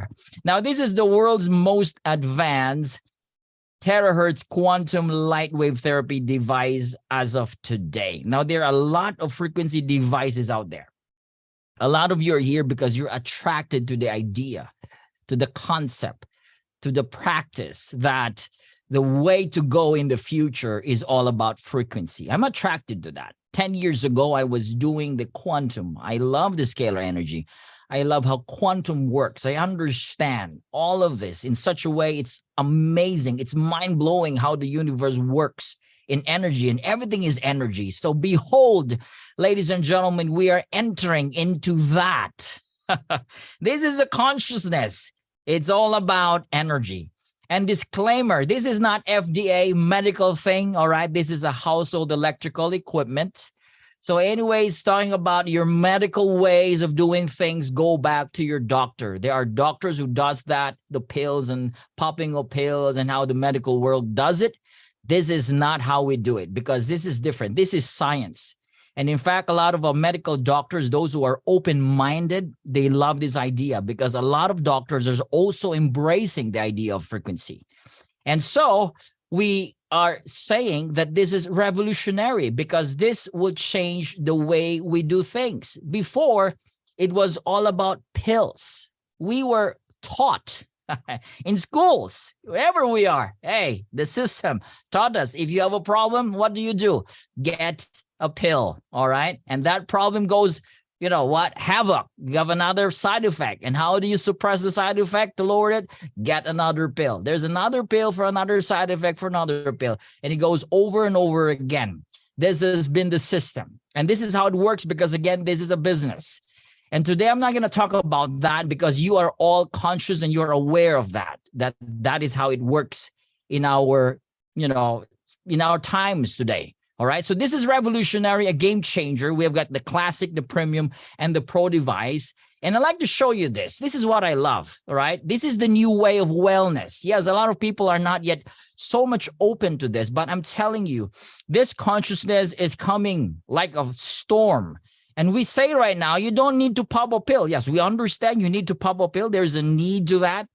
there. Now, this is the world's most advanced terahertz quantum light wave therapy device as of today. Now, there are a lot of frequency devices out there. A lot of you are here because you're attracted to the idea, to the concept, to the practice that the way to go in the future is all about frequency. I'm attracted to that. 10 years ago, I was doing the quantum. I love the scalar energy. I love how quantum works. I understand all of this in such a way. It's amazing. It's mind-blowing how the universe works in energy, and everything is energy. So behold, ladies and gentlemen, we are entering into that. This is a consciousness. It's all about energy. And disclaimer, this is not FDA medical thing, all right? This is a household electrical equipment. So anyways, talking about your medical ways of doing things, go back to your doctor. There are doctors who does that, the pills and popping of pills and how the medical world does it. This is not how we do it, because this is different. This is science. And in fact, a lot of our medical doctors, those who are open-minded, they love this idea, because a lot of doctors are also embracing the idea of frequency. And so we are saying that this is revolutionary, because this will change the way we do things. Before, it was all about pills. We were taught in schools, wherever we are, hey, the system taught us, if you have a problem, what do? Get a pill, all right? And that problem goes, you know what, havoc. You have another side effect. And how do you suppress the side effect to lower it? Get another pill. There's another pill for another side effect for another pill. And it goes over and over again. This has been the system. And this is how it works, because again, this is a business. And today I'm not going to talk about that, because you are all conscious and you're aware of that is how it works in our, in our times today. All right. So this is revolutionary, a game changer. We have got the classic, the premium, and the pro device. And I'd like to show you this. This is what I love. All right. This is the new way of wellness. Yes, a lot of people are not yet so much open to this, but I'm telling you, this consciousness is coming like a storm. And we say right now, you don't need to pop a pill. Yes, we understand you need to pop a pill. There's a need to that.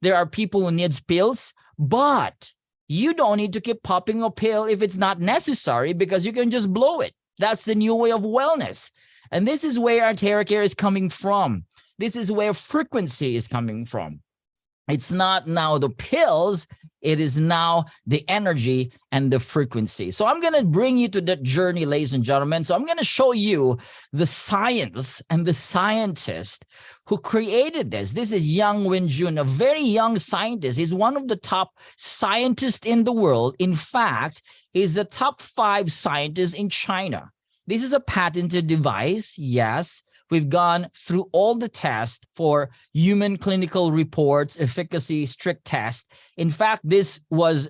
There are people who need pills, but you don't need to keep popping a pill if it's not necessary, because you can just blow it. That's the new way of wellness. And this is where our iTERACare is coming from. This is where frequency is coming from. It's not now the pills, it is now the energy and the frequency. So I'm going to bring you to that journey, ladies and gentlemen. So I'm going to show you the science and the scientist who created this. This is Yang Wenjun, a very young scientist. He's one of the top scientists in the world. In fact, he's the top 5 scientists in China. This is a patented device, yes. We've gone through all the tests for human clinical reports, efficacy, strict tests. In fact, this was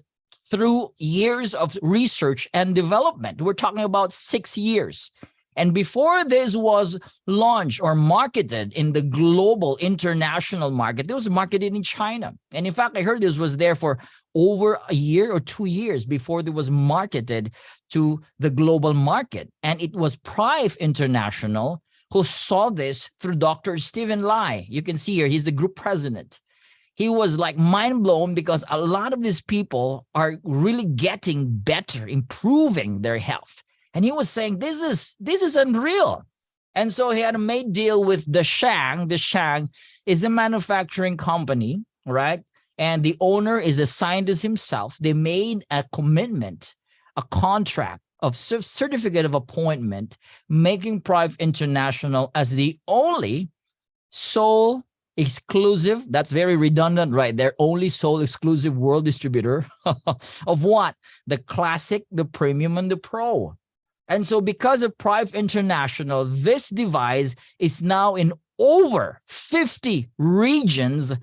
through years of research and development. We're talking about 6 years. And before this was launched or marketed in the global international market, it was marketed in China. And in fact, I heard this was there for over a year or 2 years before it was marketed to the global market. And it was Prife International who saw this through Dr. Stephen Lai. You can see here, he's the group president. He was like mind blown, because a lot of these people are really getting better, improving their health. And he was saying, this is unreal. And so he had a made deal with the Shang. The Shang is a manufacturing company, right? And the owner is a scientist himself. They made a commitment, a contract of certificate of appointment, making Prife International as the only sole exclusive, that's very redundant right there, only sole exclusive world distributor of what? The classic, the premium, and the pro. And so because of Prife International, this device is now in over 50 regions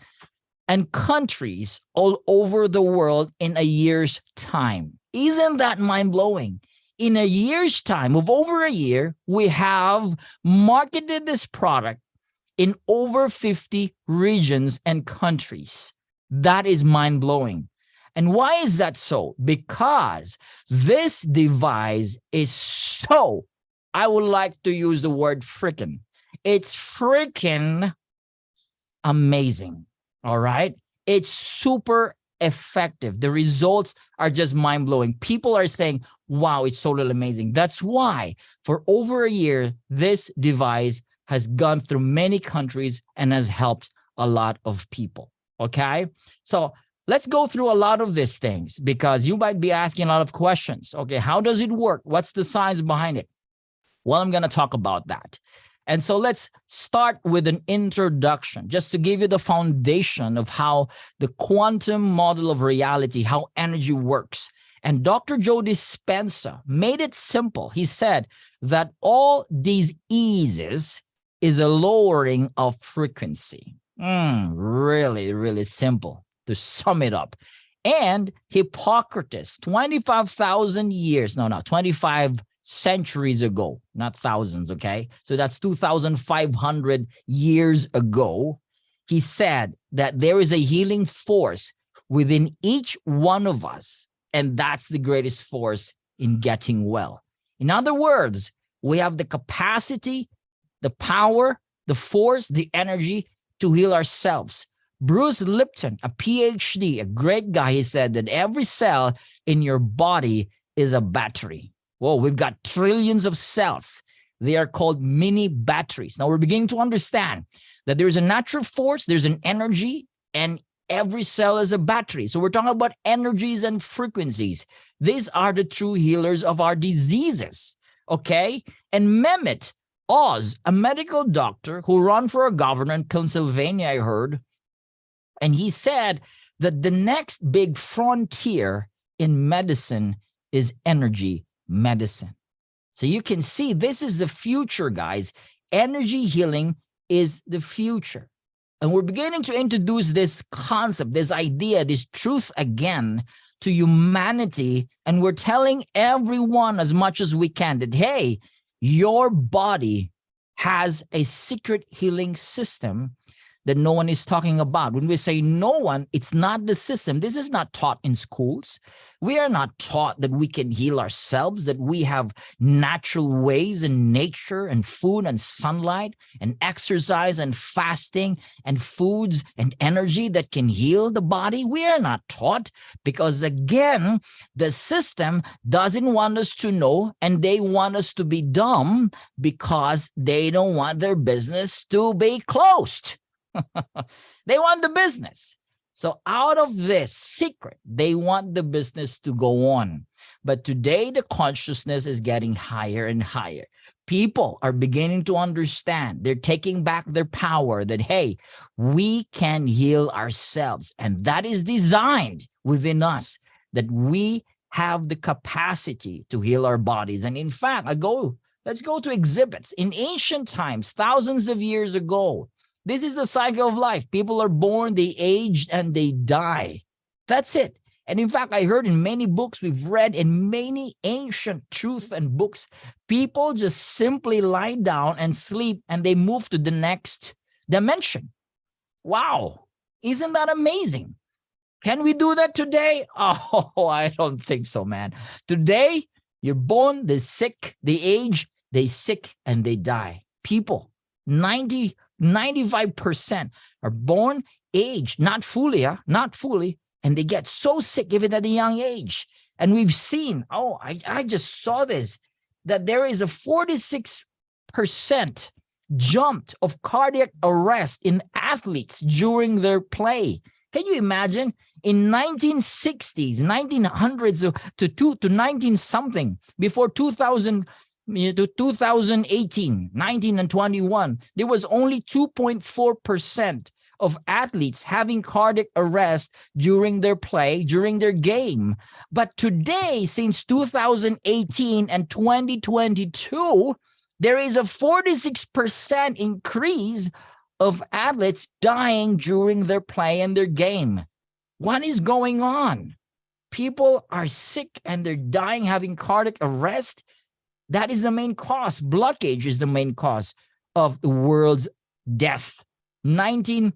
and countries all over the world in a year's time. Isn't that mind-blowing? In a year's time, of over a year, we have marketed this product in over 50 regions and countries. That is mind-blowing. And why is that so? Because this device is so, I would like to use the word freaking. It's freaking amazing. All right. It's super effective. The results are just mind-blowing. People are saying, wow, it's totally amazing. That's why for over a year, this device has gone through many countries and has helped a lot of people. Okay. So let's go through a lot of these things because you might be asking a lot of questions. Okay. How does it work? What's the science behind it? Well, I'm going to talk about that. And so let's start with an introduction, just to give you the foundation of how the quantum model of reality, how energy works. And Dr. Joe Dispenza made it simple. He said that all these eases is a lowering of frequency. Really, really simple to sum it up. And Hippocrates, 25,000 years, no, 25 centuries ago, not thousands, okay? So that's 2,500 years ago. He said that there is a healing force within each one of us, and that's the greatest force in getting well. In other words, we have the capacity, the power, the force, the energy to heal ourselves. Bruce Lipton, a PhD, a great guy, he said that every cell in your body is a battery. Whoa, we've got trillions of cells. They are called mini batteries. Now we're beginning to understand that there's a natural force, there's an energy, and every cell is a battery. So we're talking about energies and frequencies. These are the true healers of our diseases, okay? And Mehmet Oz, a medical doctor who ran for a governor in Pennsylvania, I heard, and he said that the next big frontier in medicine is energy medicine. So you can see this is the future, guys. Energy healing is the future. And we're beginning to introduce this concept, this idea, this truth again to humanity. And we're telling everyone as much as we can that, hey, your body has a secret healing system that no one is talking about. When we say no one, it's not the system. This is not taught in schools. We are not taught that we can heal ourselves, that we have natural ways in nature and food and sunlight and exercise and fasting and foods and energy that can heal the body. We are not taught because, again, the system doesn't want us to know, and they want us to be dumb because they don't want their business to be closed. They want the business. So out of this secret, they want the business to go on. But today, the consciousness is getting higher and higher. People are beginning to understand. They're taking back their power that, hey, we can heal ourselves. And that is designed within us, that we have the capacity to heal our bodies. And in fact, let's go to exhibits. In ancient times, thousands of years ago, this is the cycle of life. People are born, they age, and they die. That's it. And in fact, I heard in many books we've read, in many ancient truth and books, people just simply lie down and sleep, and they move to the next dimension. Wow. Isn't that amazing? Can we do that today? Oh, I don't think so, man. Today, you're born, they're sick, they age, they sick, and they die. People, 95% are born, aged, not fully, and they get so sick even at a young age. And we've seen, I just saw this, that there is a 46% jump of cardiac arrest in athletes during their play. Can you imagine? In 1960s, 1900s to 19 something, before 2000, to 2018, 19 and 21, there was only 2.4% of athletes having cardiac arrest during their play, during their game. But today, since 2018 and 2022, there is a 46% increase of athletes dying during their play and their game. What is going on? People are sick and they're dying, having cardiac arrest. That is the main cause. Blockage is the main cause of the world's death. 2019,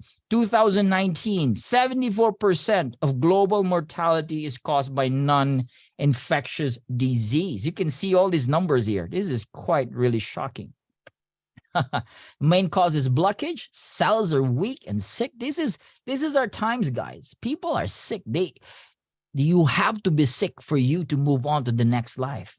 74% of global mortality is caused by non-infectious disease. You can see all these numbers here. This is quite really shocking. Main cause is blockage. Cells are weak and sick. This is our times, guys. People are sick. You have to be sick for you to move on to the next life.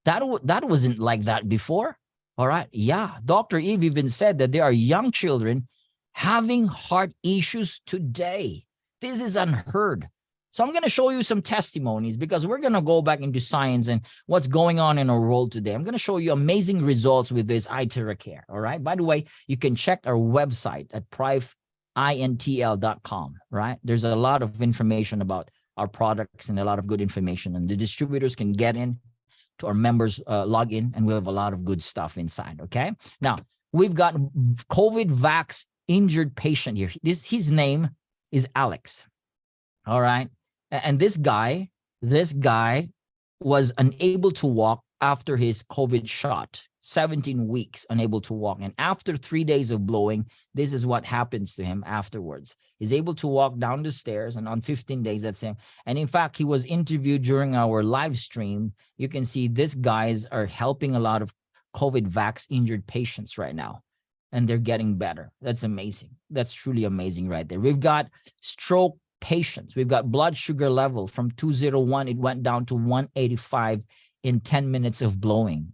That wasn't like that before. All right. Yeah. Dr. Eve even said that there are young children having heart issues today. This is unheard. So I'm going to show you some testimonies because we're going to go back into science and what's going on in our world today. I'm going to show you amazing results with this iTERACare. All right. By the way, you can check our website at prife.intl.com. Right. There's a lot of information about our products and a lot of good information, and the distributors can get in to our members log in, and we have a lot of good stuff inside. Okay. Now we've got COVID vax injured patient here. His name is Alex. All right. And this guy was unable to walk after his COVID shot, 17 weeks unable to walk. And after 3 days of blowing, this is what happens to him afterwards. He's able to walk down the stairs, and on 15 days, that's him. And in fact, he was interviewed during our live stream. You can see these guys are helping a lot of COVID vax injured patients right now, and they're getting better. That's amazing. That's truly amazing right there. We've got stroke patients. We've got blood sugar level from 201. It went down to 185 in 10 minutes of blowing.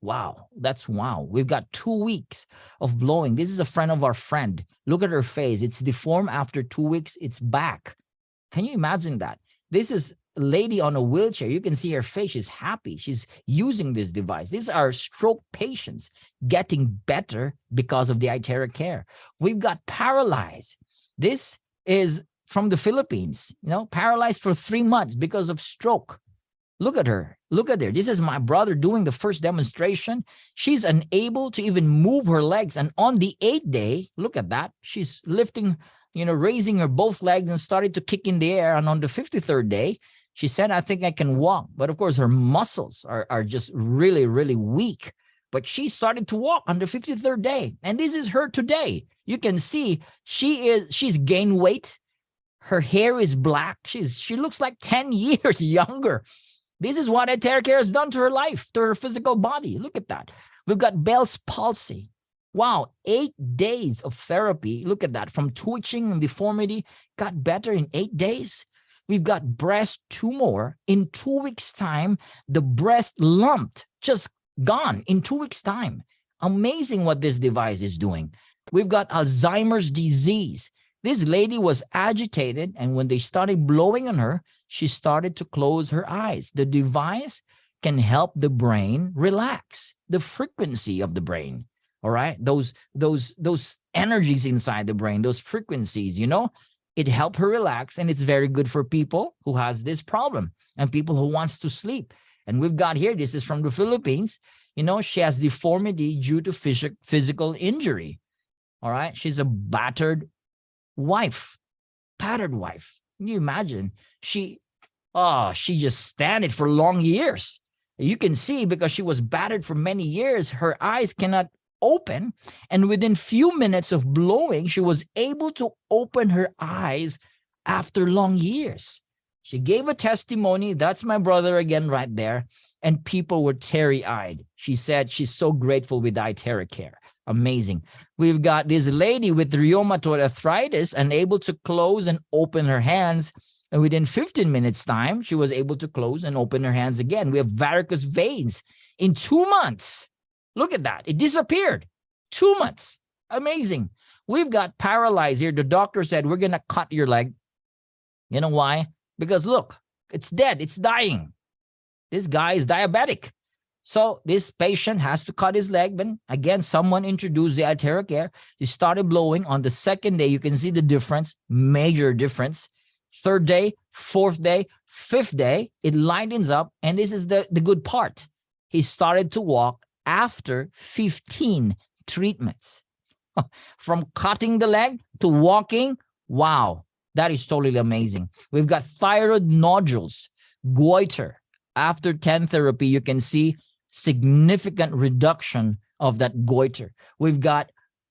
Wow. That's wow. We've got 2 weeks of blowing. This is a friend of our friend. Look at her face. It's deformed after 2 weeks. It's back. Can you imagine that? This is a lady on a wheelchair. You can see her face. She's happy. She's using this device. These are stroke patients getting better because of the iTERACare. We've got paralyzed. This is from the Philippines, paralyzed for 3 months because of stroke. Look at her. Look at her. This is my brother doing the first demonstration. She's unable to even move her legs. And on the 8th day, look at that. She's lifting, raising her both legs and started to kick in the air. And on the 53rd day, she said, I think I can walk. But of course, her muscles are just really, really weak. But she started to walk on the 53rd day. And this is her today. You can see she's gained weight. Her hair is black. She looks like 10 years younger. This is what iTERACare has done to her life, to her physical body. Look at that. We've got Bell's palsy. Wow, 8 days of therapy. Look at that. From twitching and deformity, got better in 8 days. We've got breast tumor. In 2 weeks' time, the breast lumped, just gone in 2 weeks' time. Amazing what this device is doing. We've got Alzheimer's disease. This lady was agitated, and when they started blowing on her, she started to close her eyes. The device can help the brain relax, the frequency of the brain. All right, those energies inside the brain, those frequencies, it helped her relax, and it's very good for people who has this problem and people who wants to sleep. And we've got here, this is from the Philippines. She has deformity due to physical injury. All right, she's a battered wife. Can you imagine? She just stand it for long years. You can see, because she was battered for many years, her eyes cannot open. And within few minutes of blowing, she was able to open her eyes after long years. She gave a testimony. That's my brother again right there. And people were teary-eyed. She said she's so grateful with iTERACare. Amazing. We've got this lady with rheumatoid arthritis, unable to close and open her hands. And within 15 minutes time, she was able to close and open her hands again. We have varicose veins in 2 months. Look at that. It disappeared. 2 months. Amazing. We've got paralyzed here. The doctor said, we're going to cut your leg. You know why? Because look, it's dead. It's dying. This guy is diabetic. So this patient has to cut his leg. But again, someone introduced the iTERACare. He started blowing. On the 2nd day, you can see the difference, major difference. 3rd day, 4th day, 5th day, it lightens up. And this is the good part. He started to walk after 15 treatments. From cutting the leg to walking, wow, that is totally amazing. We've got thyroid nodules, goiter. After 10 therapy, you can see significant reduction of that goiter. We've got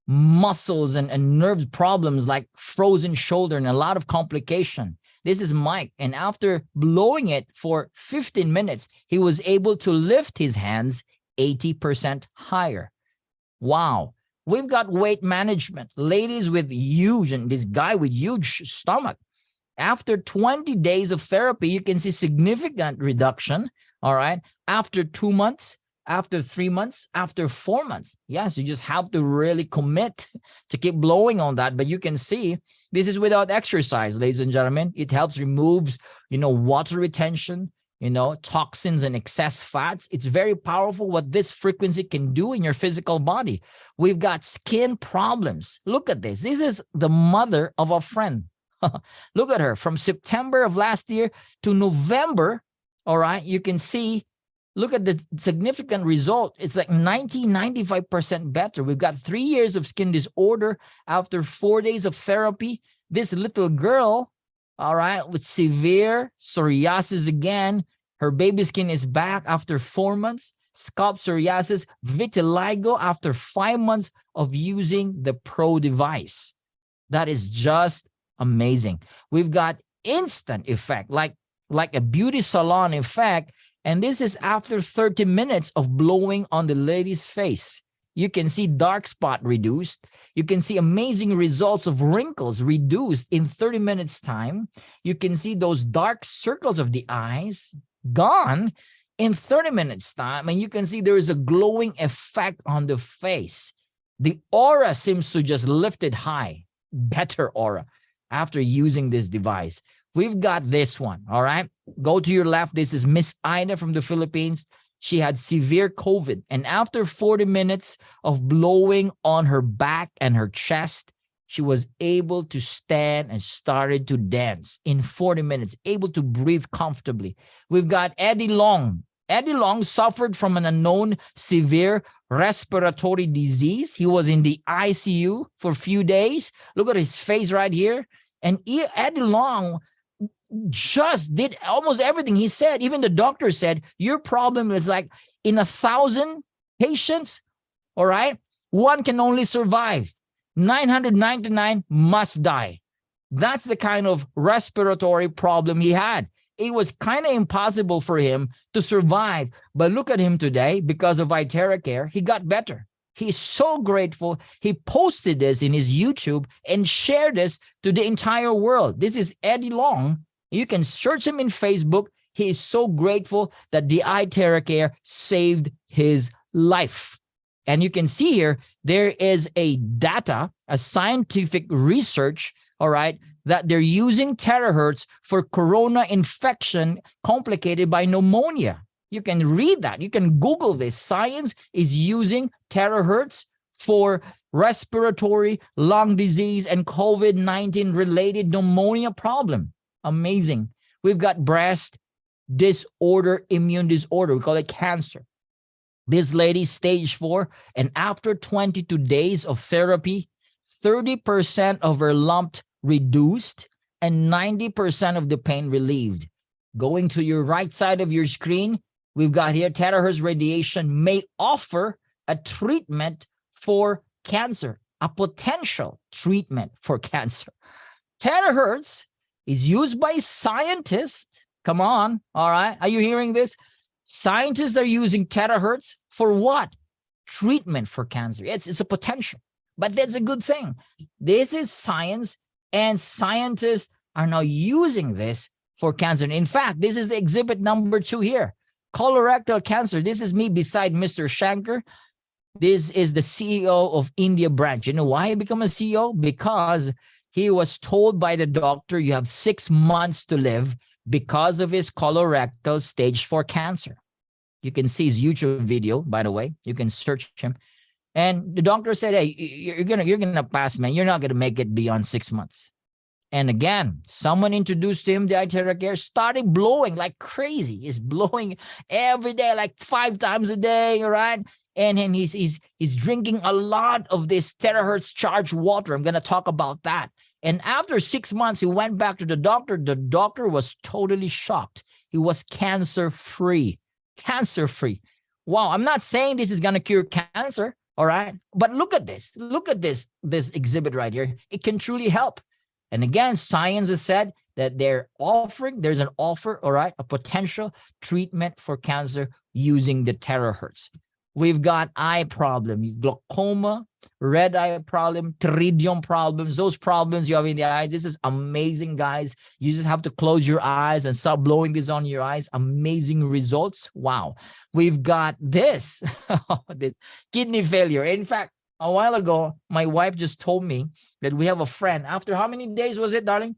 muscles and nerves problems like frozen shoulder and a lot of complication. This is Mike. And after blowing it for 15 minutes, he was able to lift his hands 80% higher. Wow. We've got weight management. Ladies with huge, and this guy with huge stomach. After 20 days of therapy, you can see significant reduction, all right? After 2 months, after 3 months, after 4 months. Yes, you just have to really commit to keep blowing on that. But you can see this is without exercise, ladies and gentlemen. It helps removes, water retention, toxins and excess fats. It's very powerful what this frequency can do in your physical body. We've got skin problems. Look at this. This is the mother of a friend. Look at her from September of last year to November. All right. You can see, look at the significant result. It's like 95% better. We've got 3 years of skin disorder after 4 days of therapy. This little girl, all right, with severe psoriasis again. Her baby skin is back after 4 months. Scalp psoriasis, vitiligo after 5 months of using the Pro device. That is just amazing. We've got instant effect, like a beauty salon effect. And this is after 30 minutes of blowing on the lady's face. You can see dark spot reduced. You can see amazing results of wrinkles reduced in 30 minutes time. You can see those dark circles of the eyes gone in 30 minutes time. And you can see there is a glowing effect on the face. The aura seems to just lift it high, better aura after using this device. We've got this one, all right? Go to your left. This is Miss Ida from the Philippines. She had severe COVID. And after 40 minutes of blowing on her back and her chest, she was able to stand and started to dance in 40 minutes, able to breathe comfortably. We've got Eddie Long. Eddie Long suffered from an unknown severe respiratory disease. He was in the ICU for a few days. Look at his face right here. And Eddie Long just did almost everything. He said, even the doctor said, your problem is like in 1,000 patients, all right, one can only survive. 999 must die. That's the kind of respiratory problem he had. It was kind of impossible for him to survive. But look at him today, because of iTERACare, he got better. He's so grateful. He posted this in his YouTube and shared this to the entire world. This is Eddie Long. You can search him in Facebook. He is so grateful that the iTeracare saved his life. And you can see here, there is a data, a scientific research, all right, that they're using terahertz for corona infection complicated by pneumonia. You can read that. You can Google this. Science is using terahertz for respiratory, lung disease, and COVID-19 related pneumonia problem. Amazing. We've got breast disorder, immune disorder. We call it cancer. This lady, stage 4, and after 22 days of therapy, 30% of her lump reduced and 90% of the pain relieved. Going to your right side of your screen, we've got here terahertz radiation may offer a treatment for cancer, a potential treatment for cancer. Terahertz is used by scientists. Come on, all right? Are you hearing this? Scientists are using terahertz for what? Treatment for cancer. It's a potential, but that's a good thing. This is science, and scientists are now using this for cancer. In fact, this is the exhibit number 2 here. Colorectal cancer. This is me beside Mr. Shankar. This is the CEO of India branch. You know why he became a CEO? Because he was told by the doctor, you have 6 months to live because of his colorectal stage 4 cancer. You can see his YouTube video, by the way. You can search him. And the doctor said, hey, you're gonna pass, man. You're not gonna make it beyond 6 months. And again, someone introduced to him the iTeracare, started blowing like crazy. He's blowing every day, like 5 times a day, all right? And he's drinking a lot of this terahertz charged water. I'm gonna talk about that. And after 6 months, he went back to the doctor. The doctor was totally shocked. He was cancer-free. Cancer-free. Wow, I'm not saying this is going to cure cancer, all right? But look at this. Look at this exhibit right here. It can truly help. And again, science has said that there's an offer, all right, a potential treatment for cancer using the terahertz. We've got eye problems, glaucoma, red eye problem, pterygium problems, those problems you have in the eyes. This is amazing, guys. You just have to close your eyes and start blowing this on your eyes. Amazing results. Wow. We've got this, this kidney failure. In fact, a while ago, my wife just told me that we have a friend. After how many days was it, darling?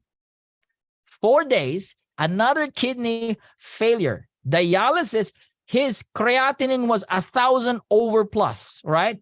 4 days, another kidney failure. Dialysis, his creatinine was 1,000 over plus, right?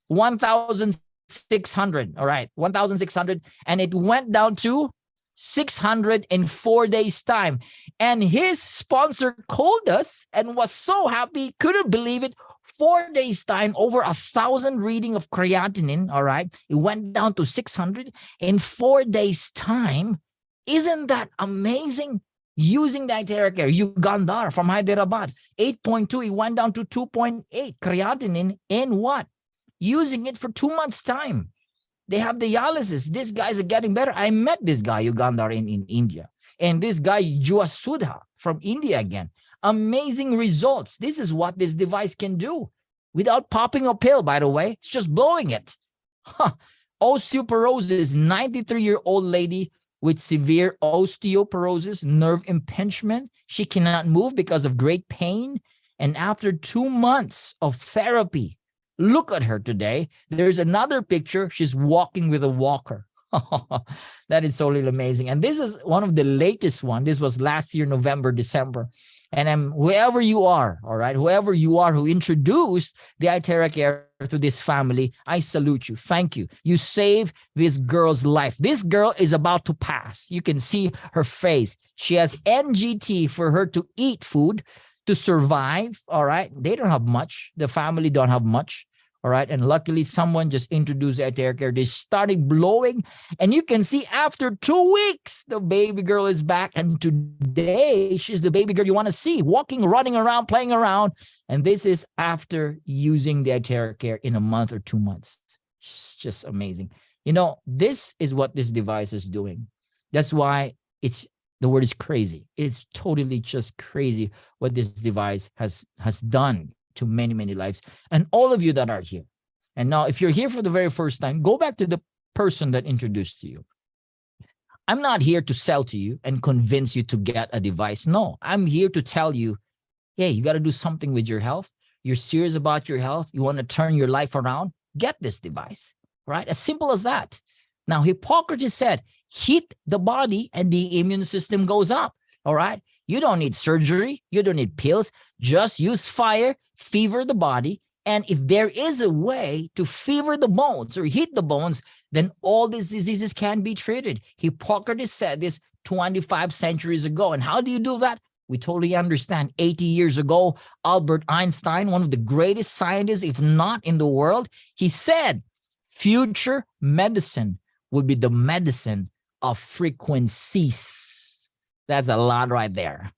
1,600, all right, 1,600. And it went down to 600 in 4 days' time. And his sponsor called us and was so happy, couldn't believe it. 4 days' time, over 1,000 reading of creatinine, all right? It went down to 600 in 4 days' time. Isn't that amazing? Using the iTERACare, Ugandar from Hyderabad, 8.2, it went down to 2.8 creatinine in what? Using it for 2 months' time. They have dialysis. These guys are getting better. I met this guy, Ugandar, in India. And this guy, Juasudha, from India again. Amazing results. This is what this device can do. Without popping a pill, by the way. It's just blowing it. Huh. Osteoporosis, 93-year-old lady with severe osteoporosis, nerve impingement. She cannot move because of great pain. And after 2 months of therapy, look at her today. There's another picture. She's walking with a walker. That is totally amazing. And this is one of the latest one. This was last year, November, December. And whoever you are, all right, whoever you are who introduced the iTeraCare to this family, I salute you. Thank you. You saved this girl's life. This girl is about to pass. You can see her face. She has NGT for her to eat food, to survive, all right? They don't have much. The family don't have much, all right? And luckily, someone just introduced the iTeraCare. They started blowing, and you can see after 2 weeks, the baby girl is back. And today, she's the baby girl you want to see, walking, running around, playing around. And this is after using the iTeraCare in a month or 2 months. It's just amazing. You know, this is what this device is doing. That's why the word is crazy. It's totally just crazy what this device has done to many, many lives. And all of you that are here. And now, if you're here for the very first time, go back to the person that introduced you. I'm not here to sell to you and convince you to get a device. No, I'm here to tell you, hey, you got to do something with your health. You're serious about your health. You want to turn your life around. Get this device, right? As simple as that. Now, Hippocrates said, heat the body and the immune system goes up, all right? You don't need surgery. You don't need pills. Just use fire, fever the body. And if there is a way to fever the bones or heat the bones, then all these diseases can be treated. Hippocrates said this 25 centuries ago. And how do you do that? We totally understand. 80 years ago, Albert Einstein, one of the greatest scientists, if not in the world, he said, future medicine will be the medicine of frequencies. That's a lot right there.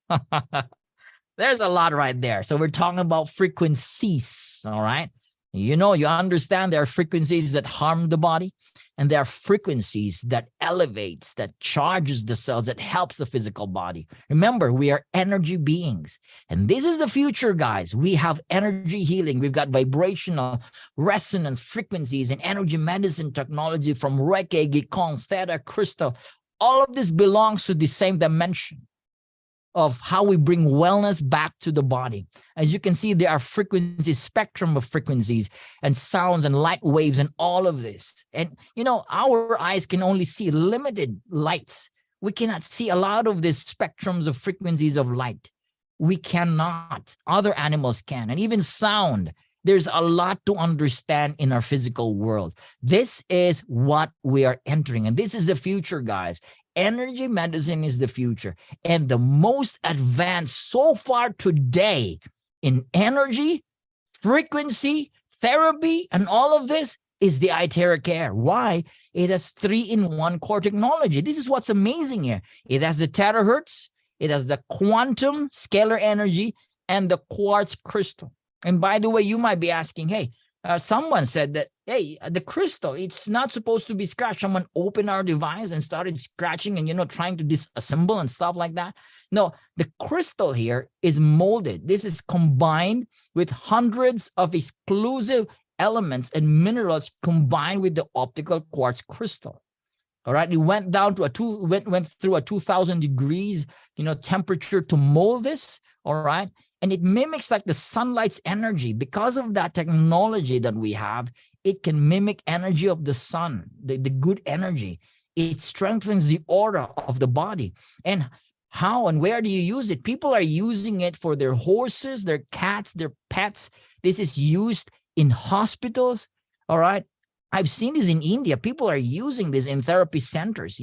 There's a lot right there. So we're talking about frequencies, all right? You know, you understand there are frequencies that harm the body, and there are frequencies that elevates, that charges the cells, that helps the physical body. Remember, we are energy beings, and this is the future, guys. We have energy healing. We've got vibrational resonance frequencies and energy medicine technology from Reiki, Gikong, Theta, Crystal. All of this belongs to the same dimension of how we bring wellness back to the body. As you can see, there are frequencies, spectrum of frequencies and sounds and light waves and all of this. And, you know, our eyes can only see limited lights. We cannot see a lot of these spectrums of frequencies of light. We cannot. Other animals can. And even sound. There's a lot to understand in our physical world. This is what we are entering. And this is the future, guys. Energy medicine is the future. And the most advanced so far today in energy, frequency, therapy, and all of this is the iTeraCare. Why? It has 3-in-1 core technology. This is what's amazing here. It has the Terahertz, it has the quantum scalar energy, and the quartz crystal. And by the way, you might be asking, hey, someone said that hey, the crystal, it's not supposed to be scratched. Someone opened our device and started scratching and, trying to disassemble and stuff like that. No, the crystal here is molded. This is combined with hundreds of exclusive elements and minerals combined with the optical quartz crystal. All right, it went down to went through a 2,000 degrees, temperature to mold this. All right, and it mimics like the sunlight's energy. Because of that technology that we have, it can mimic energy of the sun, the good energy. It strengthens the aura of the body. And how and where do you use it? People are using it for their horses, their cats, their pets. This is used in hospitals. All right. I've seen this in India. People are using this in therapy centers,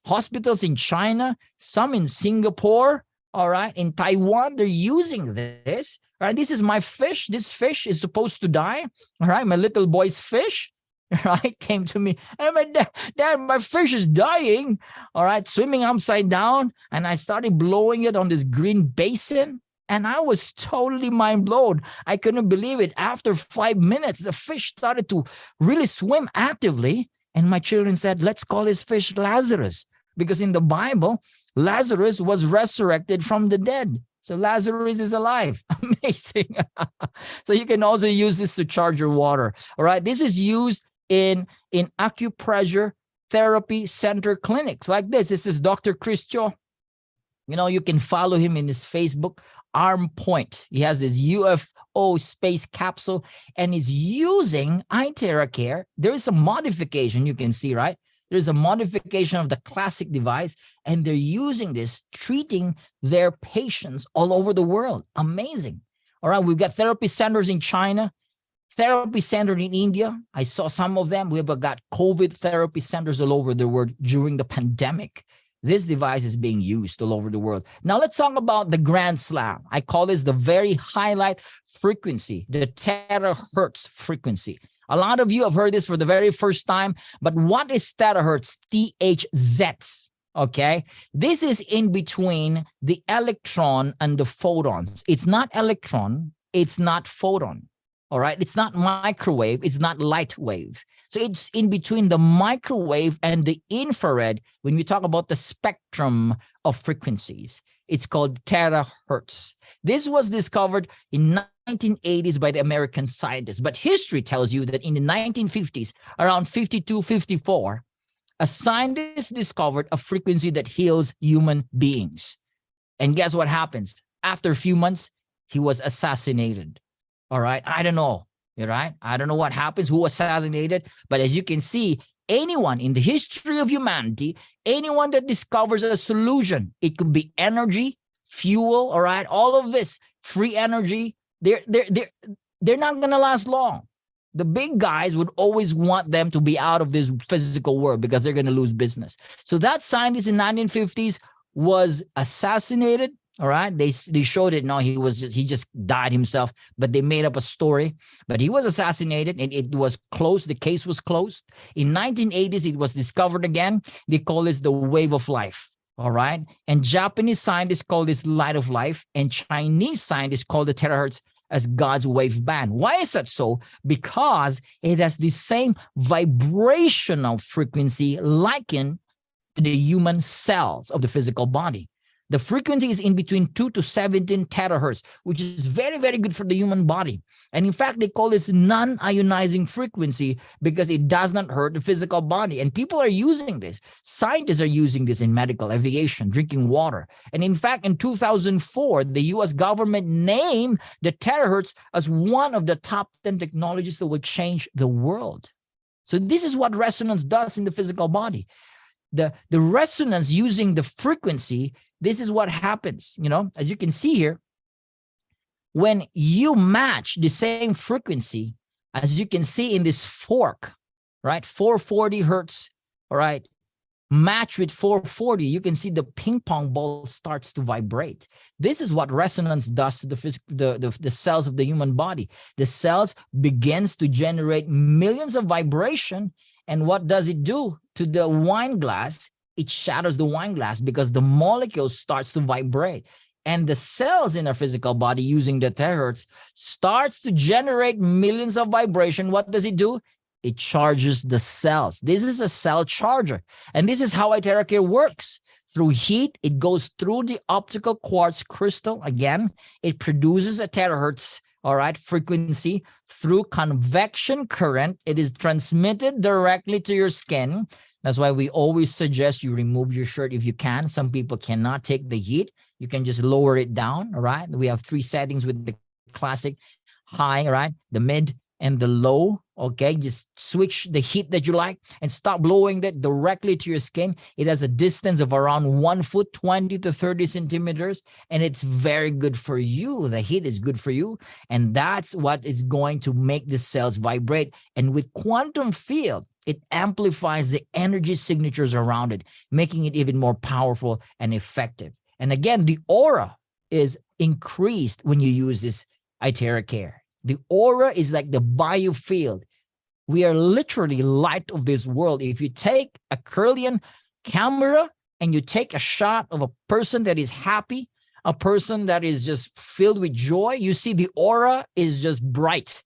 hospitals in China, some in Singapore. All right. In Taiwan, they're using this. All right. This is my fish. This fish is supposed to die. All right. My little boy's fish, right, came to me. And my dad, my fish is dying. All right. Swimming upside down. And I started blowing it on this green basin. And I was totally mind blown. I couldn't believe it. After 5 minutes, the fish started to really swim actively. And my children said, let's call this fish Lazarus. Because in the Bible, Lazarus was resurrected from the dead. So Lazarus is alive. Amazing. So you can also use this to charge your water. All right. This is used in acupressure therapy center clinics like this. This is Dr. Chris Cho. You can follow him in his Facebook, Arm Point. He has this UFO space capsule and is using iTERACare. There is a modification you can see, right? There's a modification of the classic device, and they're using this, treating their patients all over the world. Amazing. All right, we've got therapy centers in China, therapy center in India. I saw some of them. We've got COVID therapy centers all over the world during the pandemic. This device is being used all over the world. Now let's talk about the Grand Slam. I call this the very highlight frequency, the terahertz frequency. A lot of you have heard this for the very first time, but what is terahertz? THZ, okay? This is in between the electron and the photons. It's not electron, it's not photon, all right? It's not microwave, it's not light wave. So it's in between the microwave and the infrared when we talk about the spectrum of frequencies. It's called terahertz. This was discovered in 1980s by the American scientists, but history tells you that in the 1950s, around 52, 54, a scientist discovered a frequency that heals human beings. And guess what happens? After a few months, he was assassinated. All right. I don't know. Right? I don't know what happens, who assassinated, but as you can see, anyone in the history of humanity, anyone that discovers a solution, it could be energy, fuel, all right, all of this free energy, they're not going to last long. The big guys would always want them to be out of this physical world because they're going to lose business. So that scientist in 1950s was assassinated. All right. They showed it. No, he just died himself, but they made up a story. But he was assassinated and it was closed. The case was closed. In 1980s, it was discovered again. They call this the wave of life. All right. And Japanese scientists call this light of life. And Chinese scientists call the terahertz as God's wave band. Why is that so? Because it has the same vibrational frequency likened to the human cells of the physical body. The frequency is in between 2 to 17 terahertz, which is very, very good for the human body. And in fact, they call this non-ionizing frequency because it does not hurt the physical body. And people are using this. Scientists are using this in medical, aviation, drinking water. And in fact, in 2004, the US government named the terahertz as one of the top 10 technologies that will change the world. So this is what resonance does in the physical body. The resonance using the frequency, this is what happens, as you can see here, when you match the same frequency, as you can see in this fork, right? 440 hertz, all right, match with 440, you can see the ping pong ball starts to vibrate. This is what resonance does to the cells of the human body. The cells begins to generate millions of vibration. And what does it do to the wine glass? It shatters the wine glass because the molecule starts to vibrate. And the cells in our physical body using the terahertz starts to generate millions of vibration. What does it do? It charges the cells. This is a cell charger. And this is how iTeraCare works. Through heat, it goes through the optical quartz crystal. Again, it produces a terahertz, all right, frequency. Through convection current, it is transmitted directly to your skin. That's why we always suggest you remove your shirt if you can. Some people cannot take the heat. You can just lower it down, all right? We have 3 settings with the classic high, all right, the mid, and the low. Okay, just switch the heat that you like and stop blowing that directly to your skin. It has a distance of around 1 foot, 20 to 30 centimeters, and it's very good for you. The heat is good for you, and that's what is going to make the cells vibrate. And with quantum field, it amplifies the energy signatures around it, making it even more powerful and effective. And again, the aura is increased when you use this iTeraCare. The aura is like the biofield. We are literally light of this world. If you take a Kirlian camera and you take a shot of a person that is happy, a person that is just filled with joy, you see the aura is just bright,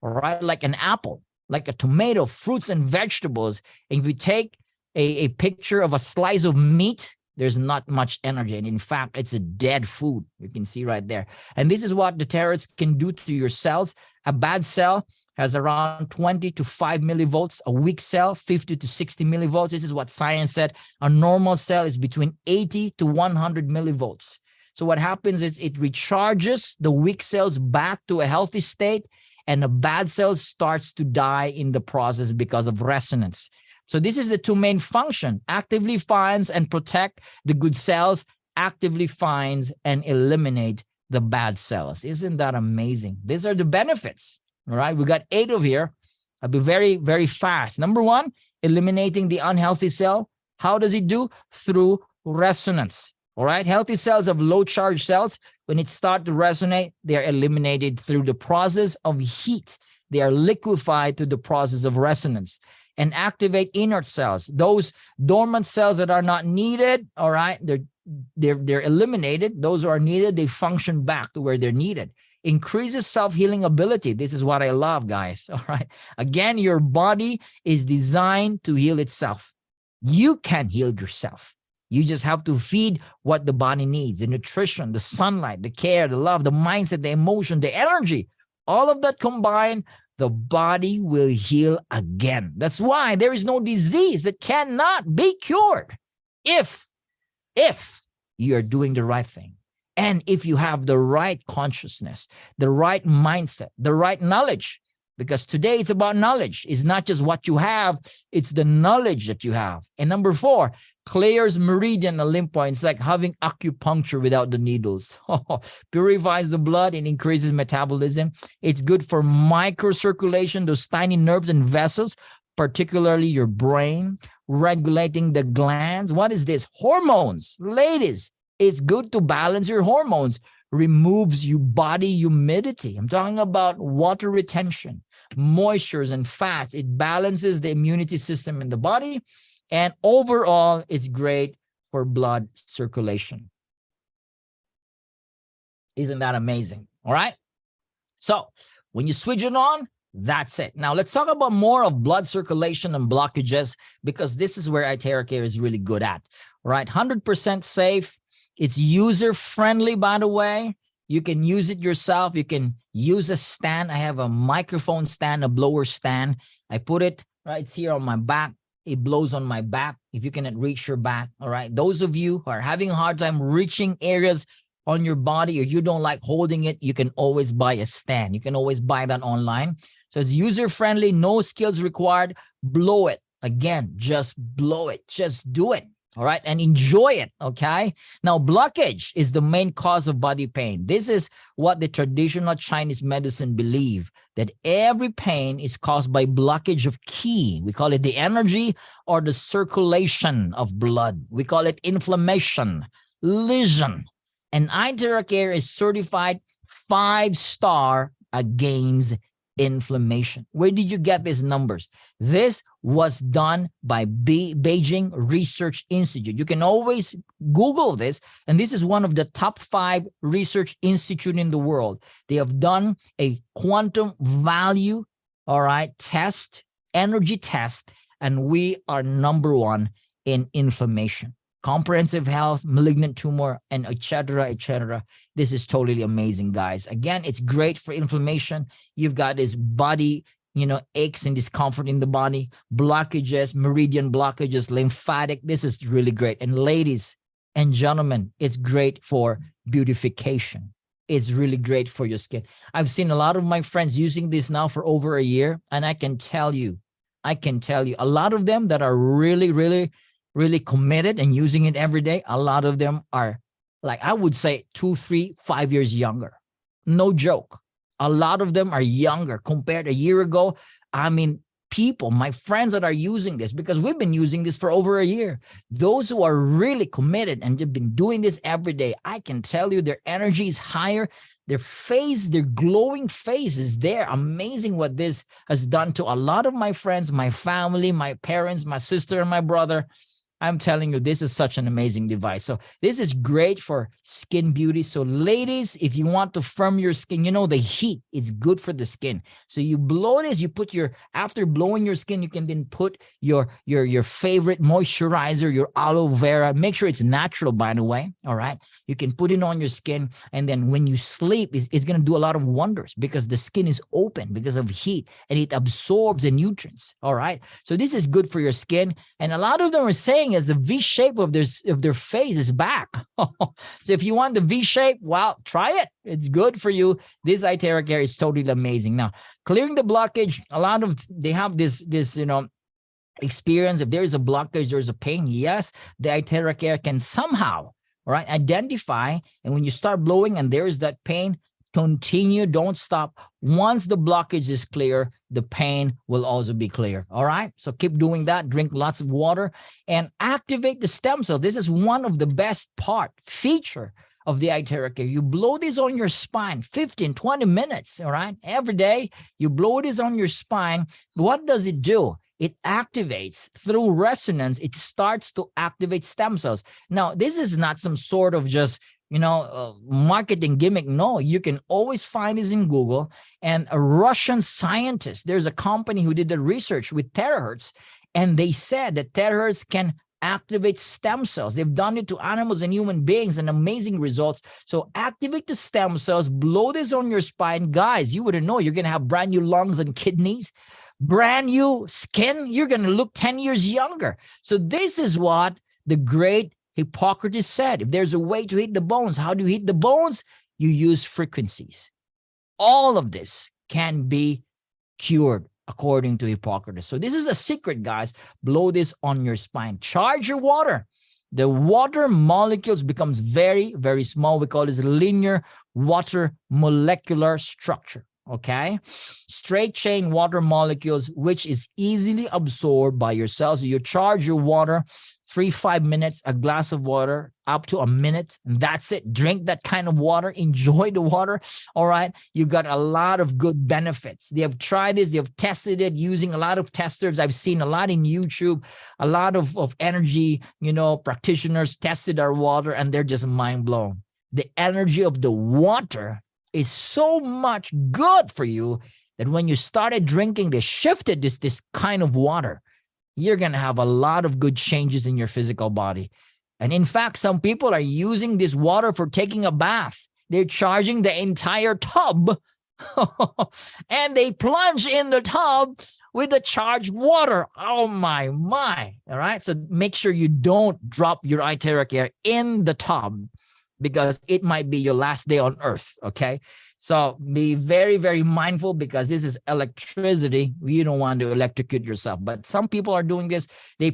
all right? Like an apple, like a tomato, fruits and vegetables. And if you take a picture of a slice of meat, there's not much energy. And in fact, it's a dead food. You can see right there. And this is what the terahertz can do to your cells. A bad cell has around 20 to 5 millivolts. A weak cell, 50 to 60 millivolts. This is what science said. A normal cell is between 80 to 100 millivolts. So what happens is it recharges the weak cells back to a healthy state, and the bad cell starts to die in the process because of resonance. So this is the 2 main function: actively finds and protect the good cells, actively finds and eliminate the bad cells. Isn't that amazing? These are the benefits. All right, we got 8 of here. I'll be very, very fast. Number 1, eliminating the unhealthy cell. How does it do? Through resonance. All right, healthy cells of low charge cells, when it starts to resonate, they are eliminated through the process of heat. They are liquefied through the process of resonance. And activate inert cells. Those dormant cells that are not needed, all right, they're eliminated. Those who are needed, they function back to where they're needed. Increases self-healing ability. This is what I love, guys. All right. Again, your body is designed to heal itself. You can heal yourself. You just have to feed what the body needs: the nutrition, the sunlight, the care, the love, the mindset, the emotion, the energy. All of that combined, the body will heal again. That's why there is no disease that cannot be cured if you are doing the right thing. And if you have the right consciousness, the right mindset, the right knowledge. Because today it's about knowledge. It's not just what you have, it's the knowledge that you have. And number 4, clears meridian and lymph points. It's like having acupuncture without the needles. Purifies the blood and increases metabolism. It's good for microcirculation, those tiny nerves and vessels, particularly your brain, regulating the glands. What is this? Hormones. Ladies, it's good to balance your hormones. Removes your body humidity. I'm talking about water retention, moistures and fats. It balances the immunity system in the body. And overall, it's great for blood circulation. Isn't that amazing? All right. So when you switch it on, that's it. Now let's talk about more of blood circulation and blockages, because this is where iTeraCare is really good at. All right. 100% safe. It's user-friendly, by the way. You can use it yourself. You can use a stand. I have a microphone stand, a blower stand. I put it right here on my back. It blows on my back if you cannot reach your back. All right. Those of you who are having a hard time reaching areas on your body, or you don't like holding it, you can always buy a stand. You can always buy that online. So it's user-friendly, no skills required. Blow it. Again, just blow it. Just do it. All right. And enjoy it. Okay. Now, blockage is the main cause of body pain. This is what the traditional Chinese medicine believe, that every pain is caused by blockage of qi. We call it the energy or the circulation of blood. We call it inflammation, lesion. And iTeraCare is certified 5-star against inflammation. Where did you get these numbers? This was done by Beijing Research Institute. You can always Google this, and this is one of the top 5 research institute in the world. They have done a quantum value, all right, test energy test, and we are number one in inflammation, comprehensive health, malignant tumor, and et cetera, et cetera. This is totally amazing, guys. Again, it's great for inflammation. You've got this body, aches and discomfort in the body, blockages, meridian blockages, lymphatic. This is really great. And ladies and gentlemen, it's great for beautification. It's really great for your skin. I've seen a lot of my friends using this now for over a year, and I can tell you, a lot of them that are really, really, really committed and using it every day, a lot of them are, like, I would say 2, 3, 5 years younger. No joke. A lot of them are younger compared a year ago. I mean, people, my friends that are using this, because we've been using this for over a year, those who are really committed and have been doing this every day, I can tell you their energy is higher. Their face, their glowing face is there. Amazing what this has done to a lot of my friends, my family, my parents, my sister, and my brother. I'm telling you, this is such an amazing device. So this is great for skin beauty. So ladies, if you want to firm your skin, the heat, it's good for the skin. So you blow this, you put after blowing your skin, you can then put your favorite moisturizer, your aloe vera. Make sure it's natural, by the way. All right. You can put it on your skin. And then when you sleep, it's going to do a lot of wonders because the skin is open because of heat and it absorbs the nutrients. All right. So this is good for your skin. And a lot of them are saying as the V shape of their face is back. So if you want the V shape, well, try it. It's good for you. This iTeraCare is totally amazing. Now, clearing the blockage, they have this experience. If there is a blockage, there's a pain. Yes, the iTeraCare can somehow, identify. And when you start blowing and there is that pain, continue, don't stop. Once the blockage is clear, the pain will also be clear. All right. So keep doing that. Drink lots of water and activate the stem cell. This is one of the best feature of the iTeraCare. You blow this on your spine 15, 20 minutes. All right. Every day you blow this on your spine. What does it do? It activates through resonance. It starts to activate stem cells. Now, this is not some sort of just marketing gimmick. No, you can always find this in Google. And a Russian scientist, there's a company who did the research with Terahertz, and they said that Terahertz can activate stem cells. They've done it to animals and human beings and amazing results. So activate the stem cells, blow this on your spine. Guys, you wouldn't know, you're going to have brand new lungs and kidneys, brand new skin. You're going to look 10 years younger. So this is what the great Hippocrates said. If there's a way to hit the bones, how do you hit the bones? You use frequencies. All of this can be cured according to Hippocrates. So this is the secret, guys. Blow this on your spine. Charge your water. The water molecules becomes very, very small. We call this linear water molecular structure. Okay, straight chain water molecules, which is easily absorbed by your cells. So you charge your water 3-5 minutes, a glass of water up to a minute, and that's it. Drink that kind of water. Enjoy the water. All right, you got a lot of good benefits. They have tried this. They have tested it using a lot of testers. I've seen a lot in YouTube. A lot of energy, practitioners tested our water, and they're just mind blown. The energy of the water is so much good for you that when you started drinking this, shifted this kind of water, you're going to have a lot of good changes in your physical body. And in fact, some people are using this water for taking a bath. They're charging the entire tub and they plunge in the tub with the charged water. Oh my. All right. So make sure you don't drop your iTeraCare in the tub, because it might be your last day on earth. Okay. So be very, very mindful, because this is electricity. You don't want to electrocute yourself. But some people are doing this. They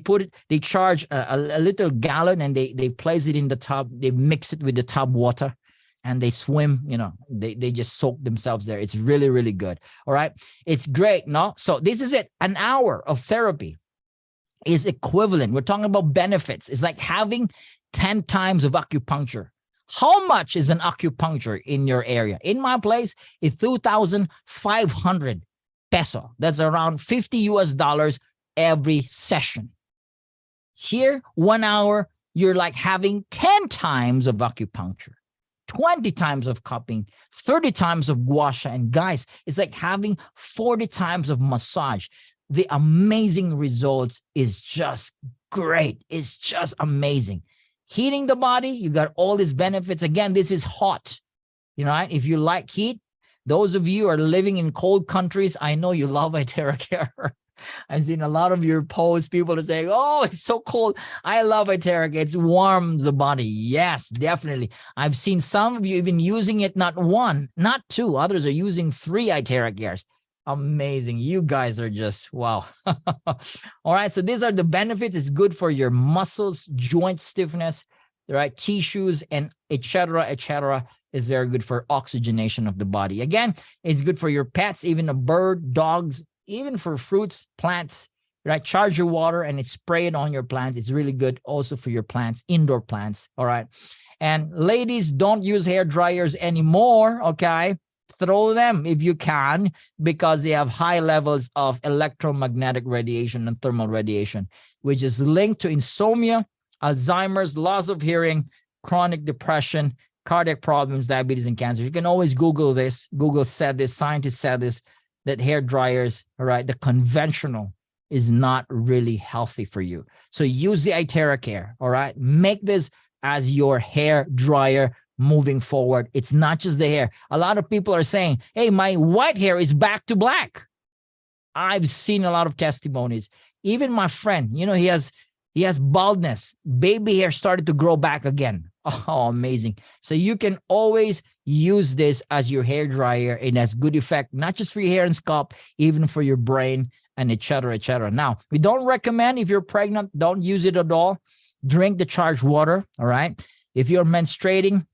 charge a little gallon and they place it in the tub. They mix it with the tub water and they swim, they just soak themselves there. It's really, really good. All right. It's great. No. So this is it. An hour of therapy is equivalent. We're talking about benefits. It's like having 10 times of acupuncture. How much is an acupuncture in your area? In my place, it's 2,500 peso. That's around $50 every session. Here, 1 hour, you're like having 10 times of acupuncture, 20 times of cupping, 30 times of gua sha. And guys, it's like having 40 times of massage. the amazing results is just great. It's just amazing. Heating the body, you got all these benefits. Again, this is hot. You know, right? If you like heat, those of you are living in cold countries, I know you love iTeraCare. I've seen a lot of your posts. People are saying, oh, it's so cold. I love iTeraCare. It's warms the body. Yes, definitely. I've seen some of you even using it, not one, not two. Others are using 3 iTeraCares. Amazing. You guys are just, wow. All right. So these are the benefits. It's good for your muscles, joint stiffness, right? Tissues, and et cetera, et cetera. Is very good for oxygenation of the body. Again, it's good for your pets, even a bird, dogs, even for fruits, plants, right? Charge your water and it's sprayed on your plants. It's really good also for your plants, indoor plants. All right. And ladies, don't use hair dryers anymore. Okay. Throw them if you can, because they have high levels of electromagnetic radiation and thermal radiation, which is linked to insomnia, Alzheimer's, loss of hearing, chronic depression, cardiac problems, diabetes, and cancer. You can always Google this. Google said this, scientists said this, that hair dryers, all right, the conventional is not really healthy for you. So use the iTeraCare, all right? Make this as your hair dryer moving forward. It's not just the hair. A lot of people are saying, hey, my white hair is back to black. I've seen a lot of testimonies. Even my friend, you know, he has baldness. Baby hair started to grow back again. Oh, amazing. So you can always use this as your hair dryer. It has good effect, not just for your hair and scalp, even for your brain and et cetera, et cetera. Now, we don't recommend, if you're pregnant, don't use it at all. Drink the charged water, all right? If you're menstruating,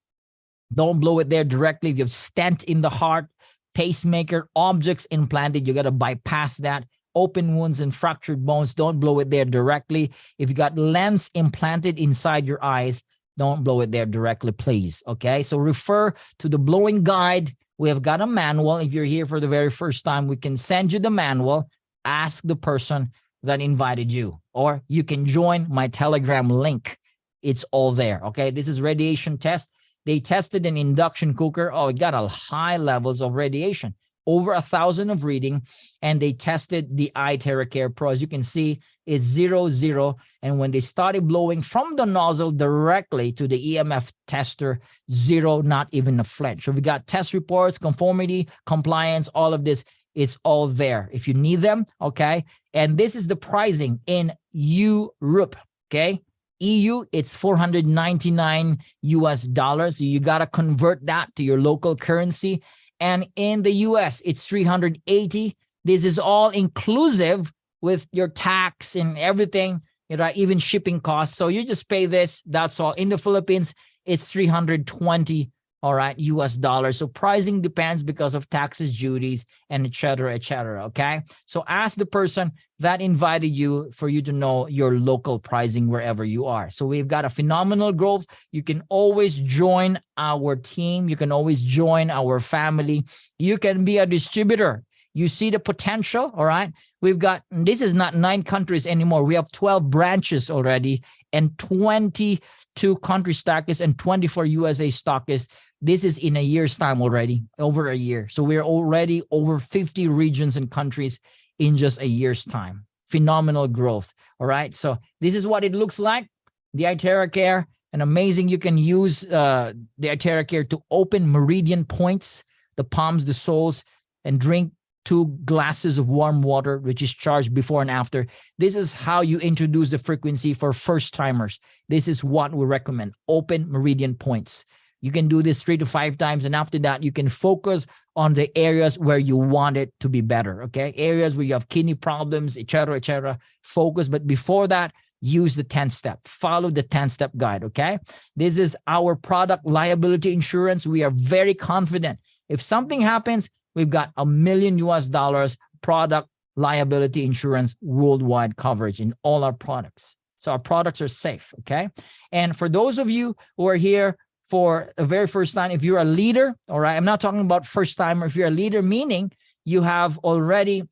don't blow it there directly. If you have stent in the heart, pacemaker, objects implanted, you got to bypass that. Open wounds and fractured bones, don't blow it there directly. If you got lens implanted inside your eyes, don't blow it there directly, please. Okay, so refer to the blowing guide. We have got a manual. If you're here for the very first time, we can send you the manual. Ask the person that invited you, or you can join my Telegram link. It's all there. Okay, this is radiation test. They tested an induction cooker. Oh, it got a high levels of radiation, over 1,000 of reading, and they tested the iTeraCare Pro. As you can see, it's 0, 0. And when they started blowing from the nozzle directly to the EMF tester, 0, not even a flinch. So we got test reports, conformity, compliance, all of this. It's all there if you need them, okay? And this is the pricing in Europe, okay? EU, it's 499 US dollars. So you got to convert that to your local currency. And in the US, it's 380. This is all inclusive with your tax and everything, you know, even shipping costs. So you just pay this, that's all. In the Philippines, it's 320, all right, US dollars. So pricing depends because of taxes, duties, and et cetera, okay? So ask the person that invited you for you to know your local pricing wherever you are. So we've got a phenomenal growth. You can always join our team. You can always join our family. You can be a distributor. You see the potential, all right? We've got, this is not 9 countries anymore. We have 12 branches already and 22 country stockists and 24 USA stockists. This is in a year's time already, over a year. So we're already over 50 regions and countries in just a year's time. Phenomenal growth, all right? So this is what it looks like, the iTeraCare, and amazing. You can use the iTeraCare to open meridian points, the palms, the soles, and drink 2 glasses of warm water, which is charged before and after. This is how you introduce the frequency for first timers. This is what we recommend, open meridian points. You can do this 3 to 5 times. And after that, you can focus on the areas where you want it to be better. Okay. Areas where you have kidney problems, et cetera, focus. But before that, use the 10-step, follow the 10-step guide. Okay. This is our product liability insurance. We are very confident. If something happens, we've got $1 million US product liability insurance worldwide coverage in all our products. So our products are safe, okay? And for those of you who are here for the very first time, if you're a leader, all right, I'm not talking about first timer. If you're a leader, meaning you have already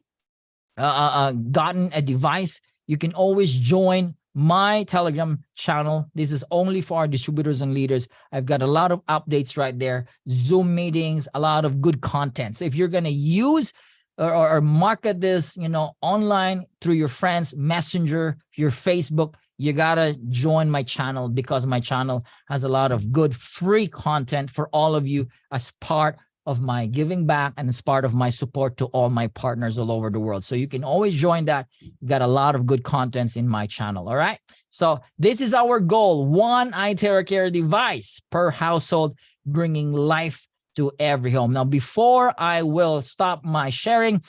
gotten a device, you can always join my Telegram channel. This is only for our distributors and leaders. I've got a lot of updates right there, Zoom meetings, a lot of good content. So if you're going to use or market this, online through your friends, Messenger, your Facebook, you gotta join my channel, because my channel has a lot of good free content for all of you as part of my giving back and as part of my support to all my partners all over the world. So you can always join that. Got a lot of good contents in my channel. All right. So this is our goal: one iTeracare device per household, bringing life to every home. Now, before I will stop my sharing,